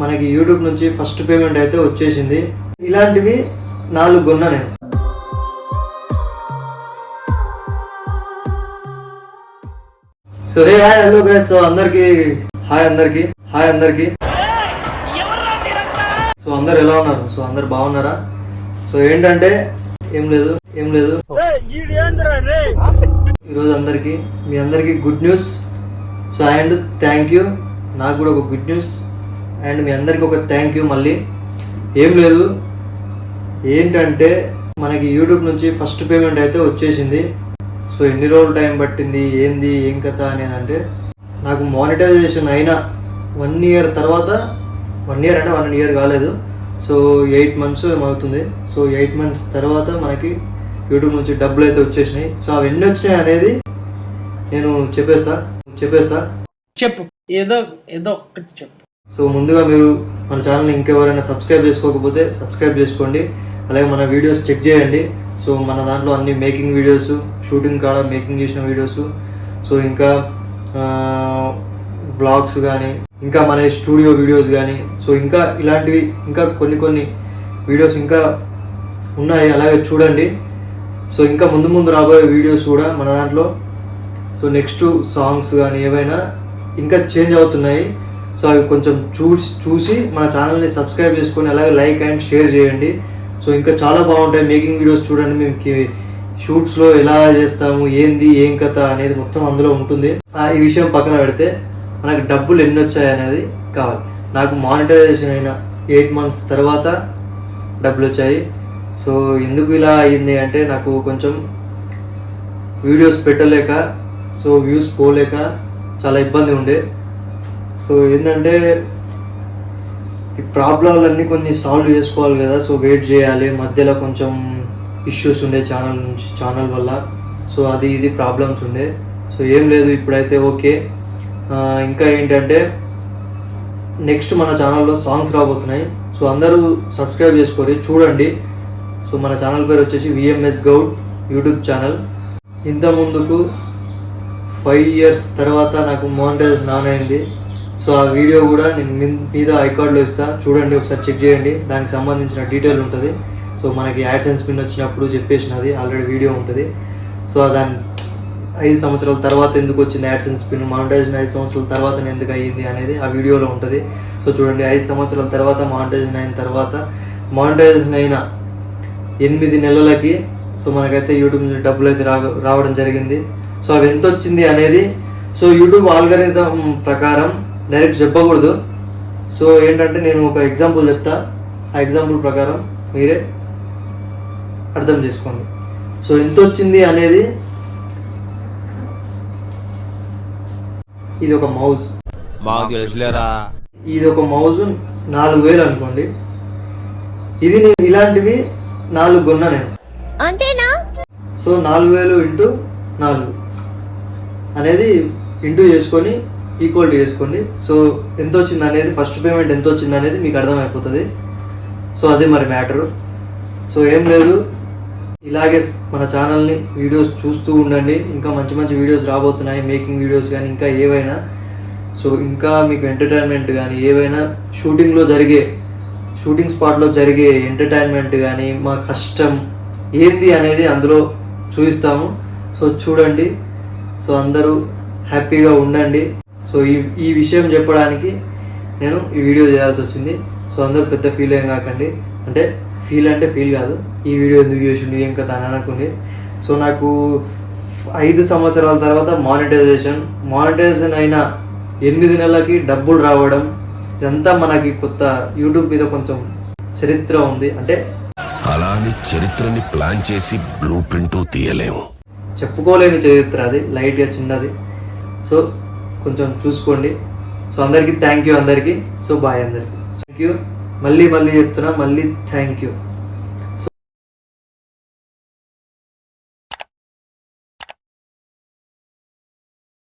మనకి యూట్యూబ్ నుంచి first payment అయితే వచ్చేసింది. ఇలాంటివి 4 కొన్నా నేను. So hey hi hello guys. So అందరికి హాయ్ అందరికి సో అందరు ఎలా ఉన్నారు? సో అందరు బాగున్నారా? సో ఏంటంటే ఏం లేదు ఈరోజు మీ అందరికి good news. So and thank you. నాకు కూడా ఒక గుడ్ న్యూస్ అండ్ మీ అందరికి ఒక థ్యాంక్ యూ. మళ్ళీ ఏం లేదు, ఏంటంటే మనకి యూట్యూబ్ నుంచి ఫస్ట్ పేమెంట్ అయితే వచ్చేసింది. సో ఎన్ని రోజులు టైం పట్టింది, ఏం కథ అనేది అంటే, నాకు మానిటైజేషన్ అయిన 1 year తర్వాత, 1 year అంటే 1 year కాలేదు, సో 8 months ఏమవుతుంది. సో 8 months తర్వాత మనకి యూట్యూబ్ నుంచి డబ్బులు అయితే వచ్చేసినాయి. సో అవి ఎన్ని వచ్చినాయి అనేది నేను చెప్పేస్తా చెప్పు, ఏదో ఒక్కటి చెప్పు. సో ముందుగా మీరు మన ఛానల్ని ఇంకెవరైనా సబ్స్క్రైబ్ చేసుకోకపోతే సబ్స్క్రైబ్ చేసుకోండి. అలాగే మన వీడియోస్ చెక్ చేయండి. సో మన దాంట్లో అన్ని మేకింగ్ వీడియోస్, షూటింగ్ కాడ మేకింగ్ చేసిన వీడియోస్, సో ఇంకా వ్లాగ్స్ కానీ, ఇంకా మన స్టూడియో వీడియోస్ కానీ, సో ఇంకా ఇలాంటివి ఇంకా కొన్ని వీడియోస్ ఇంకా ఉన్నాయి, అలాగే చూడండి. సో ఇంకా ముందు రాబోయే వీడియోస్ కూడా మన దాంట్లో, సో నెక్స్ట్ సాంగ్స్ కానీ ఏవైనా ఇంకా చేంజ్ అవుతున్నాయి. సో అవి కొంచెం చూసి మన ఛానల్ని సబ్స్క్రైబ్ చేసుకొని అలాగే లైక్ అండ్ షేర్ చేయండి. సో ఇంకా చాలా బాగుంటాయి మేకింగ్ వీడియోస్. చూడండి, మేము షూట్స్లో ఎలా చేస్తాము, ఏం కథ అనేది మొత్తం అందులో ఉంటుంది. ఈ విషయం పక్కన పెడితే మనకు డబ్బులు ఎన్ని వచ్చాయి అనేది కావాలి. నాకు మానిటైజేషన్ అయిన 8 months తర్వాత డబ్బులు వచ్చాయి. సో ఎందుకు ఇలా అయింది అంటే, నాకు కొంచెం వీడియోస్ పెట్టలేక, సో వ్యూస్ పోలేక చాలా ఇబ్బంది ఉండే. సో ఏంటంటే ఈ ప్రాబ్లంలన్నీ కొన్ని సాల్వ్ చేసుకోవాలి కదా, సో వెయిట్ చేయాలి. మధ్యలో కొంచెం ఇష్యూస్ ఉండే ఛానల్ వల్ల, సో ఇది ప్రాబ్లమ్స్ ఉండే. సో ఏం లేదు, ఇప్పుడైతే ఓకే. ఇంకా ఏంటంటే నెక్స్ట్ మన ఛానల్లో సాంగ్స్ రాబోతున్నాయి. సో అందరూ సబ్స్క్రైబ్ చేసుకొని చూడండి. సో మన ఛానల్ పేరు వచ్చేసి VMS గౌడ్ యూట్యూబ్ ఛానల్. ఇంత ముందుకు 5 years తర్వాత నాకు మానిటైజేషన్ ఆన్ అయింది. సో ఆ వీడియో కూడా నేను మీద ఐకార్డ్లో ఇస్తాను, చూడండి, ఒకసారి చెక్ చేయండి. దానికి సంబంధించిన డీటెయిల్ ఉంటుంది. సో మనకి యాడ్సెన్స్ పిన్ వచ్చినప్పుడు చెప్పేసినది ఆల్రెడీ వీడియో ఉంటుంది. సో దాని 5 సంవత్సరాల తర్వాత ఎందుకు వచ్చింది యాడ్సెన్స్ పిన్, మానిటైజేషన్ 5 సంవత్సరాల తర్వాత ఎందుకు అయ్యింది అనేది ఆ వీడియోలో ఉంటుంది. సో చూడండి, 5 సంవత్సరాల తర్వాత మానిటైజేషన్ అయిన తర్వాత, మానిటైజేషన్ అయిన 8 నెలలకి సో మనకైతే యూట్యూబ్ నుంచి డబ్బులు అయితే రావడం జరిగింది. సో అవి ఎంత వచ్చింది అనేది, సో యూట్యూబ్ ఆల్గరిథం ప్రకారం డైరెక్ట్ చెప్పకూడదు. సో ఏంటంటే నేను ఒక ఎగ్జాంపుల్ చెప్తా, ఆ ఎగ్జాంపుల్ ప్రకారం మీరే అర్థం చేసుకోండి. సో ఎంత వచ్చింది అనేది, ఇది ఒక మౌజ్ 4,000 అనుకోండి. ఇది నేను ఇలాంటివి 4 కొన్నా నేను, అంతేనా? సో 4,000 × 4 అనేది ఇంటూ చేసుకొని ఈక్వాలిటీ చేసుకోండి. సో ఎంత వచ్చింది అనేది, ఫస్ట్ పేమెంట్ ఎంత వచ్చింది అనేది మీకు అర్థమైపోతుంది. సో అదే మరి మ్యాటరు. సో ఏం లేదు, ఇలాగే మన ఛానల్ని వీడియోస్ చూస్తూ ఉండండి. ఇంకా మంచి వీడియోస్ రాబోతున్నాయి, మేకింగ్ వీడియోస్ కానీ ఇంకా ఏవైనా. సో ఇంకా మీకు ఎంటర్టైన్మెంట్ కానీ ఏవైనా, షూటింగ్ స్పాట్లో జరిగే ఎంటర్టైన్మెంట్ కానీ, మా కష్టం ఏంది అనేది అందులో చూపిస్తాము. సో చూడండి. సో అందరూ హ్యాపీగా ఉండండి. సో ఈ విషయం చెప్పడానికి నేను ఈ వీడియో చేయాల్సి వచ్చింది. సో అందరూ పెద్ద ఫీల్ ఏం కాకండి, అంటే ఫీల్ కాదు, ఈ వీడియో ఎందుకు చేసిండు ఏం కదా అని అనుకోండి. సో నాకు 5 సంవత్సరాల తర్వాత మానిటైజేషన్ అయిన 8 నెలలకి డబ్బులు రావడం, ఇదంతా మనకి కొత్త. యూట్యూబ్ మీద కొంచెం చరిత్ర ఉంది, అంటే అలాని చరిత్రని ప్లాన్ చేసి బ్లూ ప్రింట్ తీయలేము, చెప్పుకోలేని చరిత్ర, అది లైట్గా చిన్నది. సో కొంచెం చూసుకోండి. సో అందరికీ థ్యాంక్ యూ. అందరికీ సో బాయ్. అందరికీ థ్యాంక్ యూ. మళ్ళీ చెప్తున్నా, థ్యాంక్ యూ.